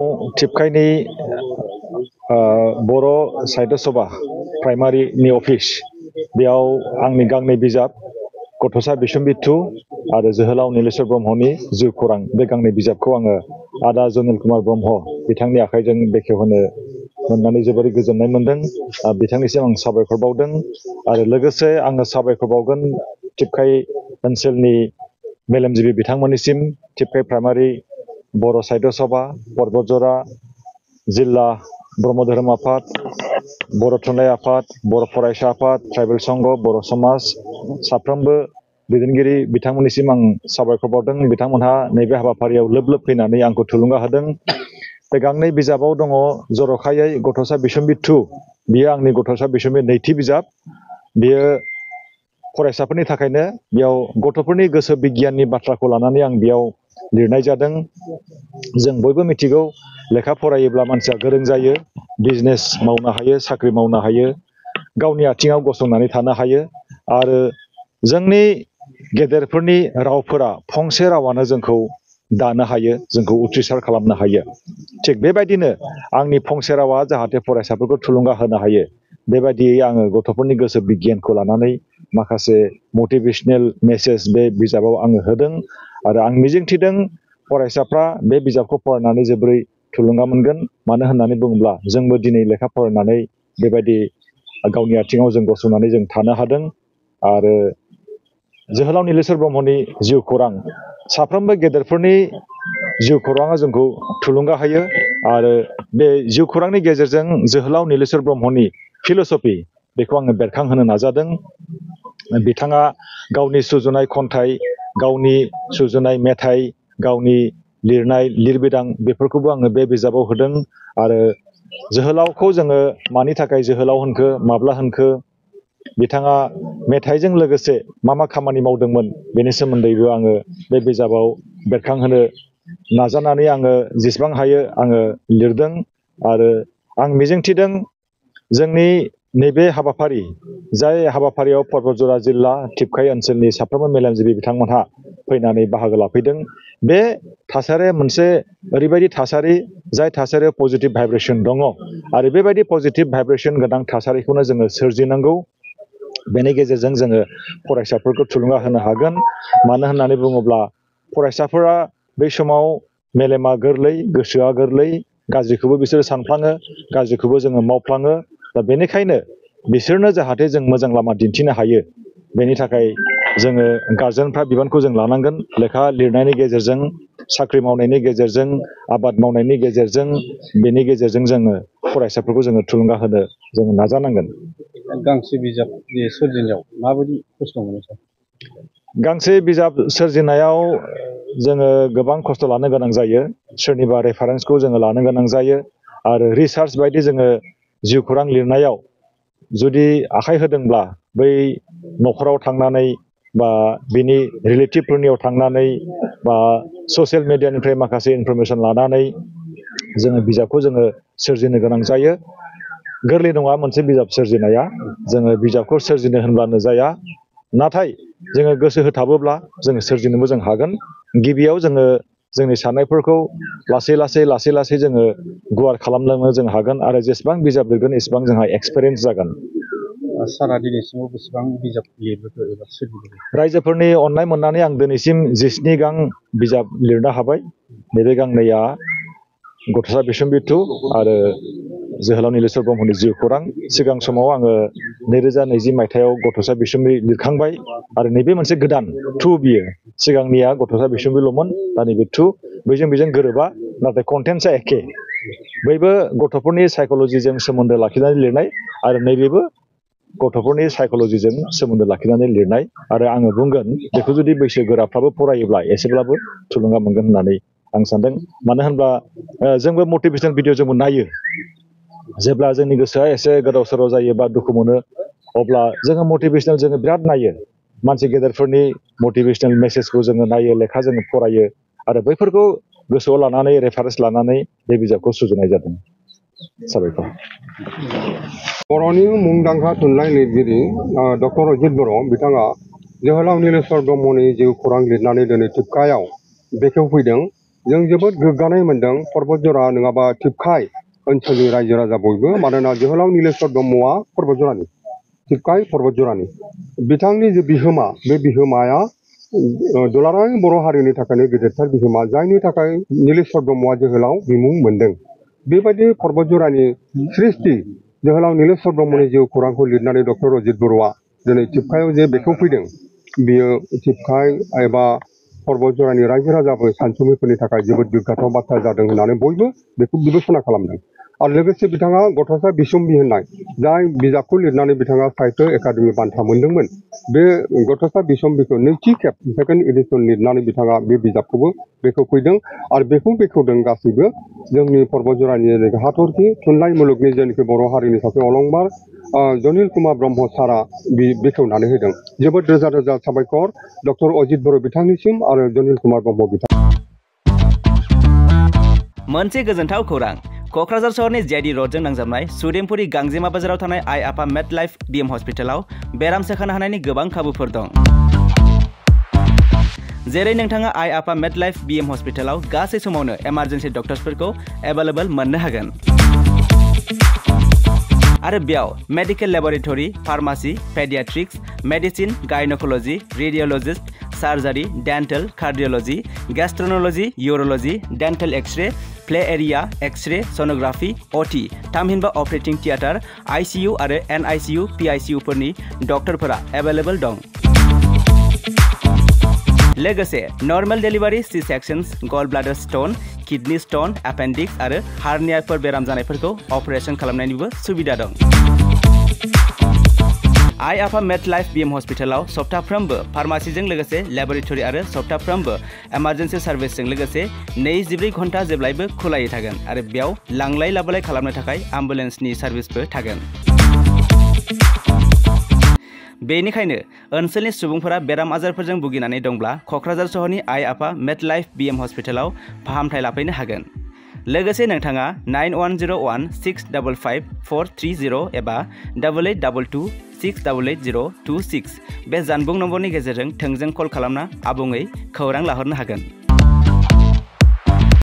टिपकाइनि बर' साहित्य सभा प्राइमारिनि office बेयाव आंनि गांनै बिजाब गथ'सा बिसम्बि 2 आरो जोहोलाव नीलेश्वर ब्रह्मनि जिउ खौरां बे गांनै बिजाबखौ आङो आदा जनिल कुमार ब्रह्म बिथांनि आखाइजों बेखेवहोनो मोननानै जोबोर गोजोननाय मोनदों। बिथांनिसिम आं साबायखर बावदों आरो लोगोसे आङो साबायखर बावगोन टिपकाइ ओनसोलनि मेलेमजिबि बिथांमोननिसिम टिपकाइ प्राइमारि बर' साहित्य सभा पर्बतजरा जिल्ला ब्रह्म धोरोम आफाद बर' थुनलाइ आफाद बर' फरायसा आफाद ट्राइबेल संघ बर' समाज साफ्रोमबो दैदेनगिरि बिथांमोननिसिम आं साबायखर बावदों। बिथांमोनहा नैबे हाबाफारियाव लोब लोब फैनानै आंखौ थुलुंगा होदों। बे गांनै बिजाबाव दङ जर'खायै गथ'सा बिसम्बि 2 बियो आंनि गथ'सा बिसम्बि नैथि बिजाब। बियो फरायसाफोरनि थाखायनो बेयाव गथ'फोरनि गोसो बिगियाननि बाथ्राखौ लानानै आं बेयाव लिरनाय जादों। जों बयबो मिथिगौ लेखा फरायोब्ला मानसिया गोरों जायो, बिजनेस मावनो हायो, साख्रि मावनो हायो, गावनि आथिङाव गसंनानै थानो हायो आरो जोंनि गेदेरफोरनि रावफोरा फंसे रावानो जोंखौ दानो हायो, जोंखौ उथ्रिसार खालामनो हायो। थिग बेबायदिनो आंनि फंसे रावा जाहाथे फरायसाफोरखौ थुलुंगा होनो हायो बेबायदियै आङो गथ'फोरनि गोसो बिगियानखौ लानानै माखासे मटिभेशनेल मेसेज बे बिजाबाव आङो होदों आरो आं मिजिंथिदों फरायसाफ्रा बे बिजाबखौ फरायनानै जोबोरै थुलुंगा मोनगोन। मानो होननानै बुङोब्ला जोंबो दिनै लेखा फरायनानै बेबायदि गावनि आथिङाव जों गसंनानै जों थानो हादों आरो जोहोलाव नीलेश्वर ब्रह्मनि जिउ खौरां साफ्रोमबो गेदेरफोरनि जिउ खौराङा जोंखौ थुलुंगा होयो आरो बे जिउ खौरांनि गेजेरजों जोहोलाव नीलेश्वर ब्रह्मनि फिल'सफि बेखौ आङो बेरखांहोनो नाजादों। बिथाङा गावनि सुजुनाय खन्थाइ, गावनि सुजुनाय मेथाइ, गावनि लिरनाय लिरबिदां बेफोरखौबो आङो बे बिजाबाव होदों आरो जोहोलावखौ जोङो मानि थाखाय जोहोलाव होनखो, माब्ला होनखो, बिथाङा मेथाइजों लोगोसे मा मा खामानि मावदोंमोन बेनि सोमोन्दैबो आङो बे बिजाबाव बेरखांहोनो नाजानानै आङो जेसेबां हायो आङो लिरदों आरो आं मिजिंथिदों जोंनि नैबे हाबाफारि जाय हाबाफारियाव पर्बतजरा जिल्ला टिपकाइ ओनसोलनि साफ्रोमबो मेलेमजिबि बिथांमोनहा फैनानै बाहागो लाफैदों। बे थासारिया मोनसे ओरैबायदि थासारि जाय थासारियाव पजिटिभ भाइब्रेसन दङ आरो बेबायदि पजिटिभ भाइब्रेसन गोनां थासारिखौनो जोङो सोरजिनांगौ। बेनि गेजेरजों जोङो फरायसाफोरखौ थुलुंगा होनो हागोन। मानो होननानै बुङोब्ला फरायसाफोरा बै समाव मेलेमा गोरलै, गोसोआ गोरलै, गाज्रिखौबो बिसोरो सानफ्लाङो, गाज्रिखौबो जोङो मावफ्लाङो। दा बेनिखायनो बिसोरनो जाहाथे जों मोजां लामा दिन्थिनो हायो बेनि थाखाय जोङो गार्जेनफ्रा बिबानखौ जों लानांगोन। लेखा लिरनायनि गेजेरजों, साख्रि मावनायनि गेजेरजों, आबाद मावनायनि गेजेरजों, बेनि गेजेरजों जोङो फरायसाफोरखौ जोङो थुलुंगा होनो जोङो नाजानांगोन। गांसे बिजाब सोरजिनायाव माबायदि खस्थ' मोनो सार? गांसे बिजाब सोरजिनायाव जोङो गोबां खस्थ' लानो गोनां जायो। सोरनिबा रेफारेन्सखौ जोङो लानो गोनां जायो आरो रिसार्च बायदि जोङो जिउ खौरां लिरनायाव जुदि आखाइ होदोंब्ला बै न'खराव थांनानै बा बिनि रिलेटिभफोरनियाव थांनानै बा ससियेल मिडियानिफ्राय माखासे इनफरमेसन लानानै जोङो बिजाबखौ जोङो सोरजिनो गोनां जायो। गोरलै नङा मोनसे बिजाब सोरजिनाया। जोङो बिजाबखौ सोरजिनो होनब्लानो जाया, नाथाय जोङो गोसो होथाबोब्ला जोङो सोरजिनोबो जों हागोन। गिबियाव जोङो जोंनि साननायफोरखौ लासै लासै जोङो गुवार खालामलांनो जों हागोन आरो जेसेबां बिजाब लिरगोन एसेबां जोंहा एक्सपिरियेन्स जागोन। सारा दिनैसिमाव बेसेबां बिजाब लिरबोखो एबा सोरजिबोखो? रायजोफोरनि अननाय मोननानै आं दिनैसिम 19 गां बिजाब लिरनो हाबाय। नैबे गांनैया गथ'सा बिसम्बि 2 आरो जोहोलाव नीलेश्वर ब्रह्मनि जिउ खौरां। सिगां समाव आङो 2020 मायथाइयाव गथ'सा बिसम्बि लिरखांबाय आरो नैबे मोनसे गोदान 2 बियो। सिगांनिया गथ'सा बिसम्बिल'मोन, दा नैबे 2 बेजों गोरोबा, नाथाय कन्टेन्टसा एखे। बैबो गथ'फोरनि साइक'लजिजों सोमोन्दो लाखिनानै लिरनाय आरो नैबेबो गथ'फोरनि साइक'लजिजों सोमोन्दो लाखिनानै लिरनाय आरो आङो बुंगोन बेखौ जुदि बैसो गोराफ्राबो फरायोब्ला एसेब्लाबो थुलुंगा मोनगोन होननानै आं सानदों। मानो होनब्ला जोंबो मटिभेशनेल भिडिअ जोंबो नायो। जेब्ला जोंनि गोसोआ एसे गोदाव सोराव जायो बा दुखु मोनो अब्ला जोङो मटिभेशनेल जोङो बिराद नायो। मानसि गेदेरफोरनि मटिभेशनेल मेसेजखौ जोङो नायो, लेखा जोङो फरायो आरो बैफोरखौ गोसोआव लानानै रेफारेन्स लानानै बे बिजाबखौ सुजुनाय जादों। साबायखर। बर'नि मुंदांखा थुनलाइ लिरगिरि डक्टर अजित बर' बिथाङा जोहोलाव नीलेश्वर ब्रह्मनि जिउ खौरां लिरनानै दिनै टिपकाइआव बेखेवफैदों। जों जोबोद गोग्गानाय मोन्दों पर्बतजरा नङाबा टिपकाय ओनसोलनि रायजो राजा बयबो मानोना जोहोलाव नीलेश्वर ब्रह्मआ पर्बतजरानि टिपकाय पर्बतजरानि बिथांनि जे बिहोमा बे बिहोमाया दुलाराय बर' हारिनि थाखायनो गेदेरथार बिहोमा जायनि थाखाय नीलेश्वर ब्रह्मआ जोहोलाव बिमुं मोन्दों बेबायदि पर्बतजरानि सृष्टि जोहोलाव नीलेश्वर ब्रह्मनि जिउ खौरांखौ लिरनानै डक्टर अजित बर'आ दिनै टिपकायाव जे बेखेवफैदों बियो टिपकाय एबा पर्बतजरानि रायजो राजाफोर सानसुमैफोरनि थाखाय जोबोद गोग्गाथाव बाथ्रा जादों होननानै बयबो बेखौ बिबेसना खालामदों आरो लोगोसे बिथाङा गथ'सा बिसम्बि होननाय जाय बिजाबखौ लिरनानै बिथाङा साहित्य एकाडेमि बान्था मोन्दोंमोन बे गथ'सा बिसम्बिखौ नैथि खेब सेकेन्ड एडिसन लिरनानै बिथाङा बे बिजाबखौबो बेखेवफैदों आरो बेखौ बेखेवदों गासैबो जोंनि पर्बतजरानि हाथरखि थुनलाइ मुलुगनि जेनाखि बर' हारिनि सासे अलंबार जनिल कुमार ब्रह्म सारा बेखेवनानै होदों जोबोद रोजा रोजा साबायखर डक्टर अजित बर' बिथांनिसिम आरो जनिल कुमार ब्रह्म बिथां मोनसे गोजोनथाव खौरां क'क्राझार सहरनि जेडी र'डजों नांजाबनाय सुदेमपुरी गांजेमा बाजाराव थानाय आइ आफा मेड लाइफ BM हस्पिटालाव बेराम सोखानो हानायनि गोबां खाबुफोर दं जेरै नोंथाङा आइ आफा मेड लाइफ BM हस्पिटालाव गासै समावनो इमारजेन्सि डक्टर्सफोरखौ एभेलेबल मोननो हागोन आरो बेयाव medical laboratory pharmacy paediatrics medicine gynaecology radiologist surgery dental cardiology gastroenterology urology dental X-ray play area X-ray sonography OT थामहिनबा ऑपरेटिंग थिएटर ICU आरो NICU PICU फोरनि डक्टरफोरा एभेलेबल दं लोगोसे normal delivery C sections gall bladder stone kidney stone appendix आरो हार्नियाफोर बेराम जानायफोरखौ ऑपरेशन खालामनायनिबो सुबिदा दं आइ आफा मेड लाइफ BM हस्पिटालाव सप्ताफ्रोमबो फार्मासीजों लोगोसे लेबरेटरी आरो सप्ताफ्रोमबो इमारजेन्सि सार्भिसजों लोगोसे 24 घन्टा जेब्लायबो खुलायै थागोन आरो बेयाव लांलाय लाबोलाय खालामनो थाखाय एम्बुलेन्सनि सार्भिसबो थागोन बेनिखायनो ओनसोलनि सुबुंफोरा बेराम आजारफोरजों भुगिनानै दंब्ला क'क्राझार सहरनि आइ आफा मेड लाइफ BM हस्पिटालाव फाहामथाय लाफैनो हागोन लोगोसे नोंथाङा 9101655430 एबा 8822688026 बे जानबुं नम्बरनि गेजेरजों थोंजों कल खालामना आबुङै खौरां लाहरनो हागोन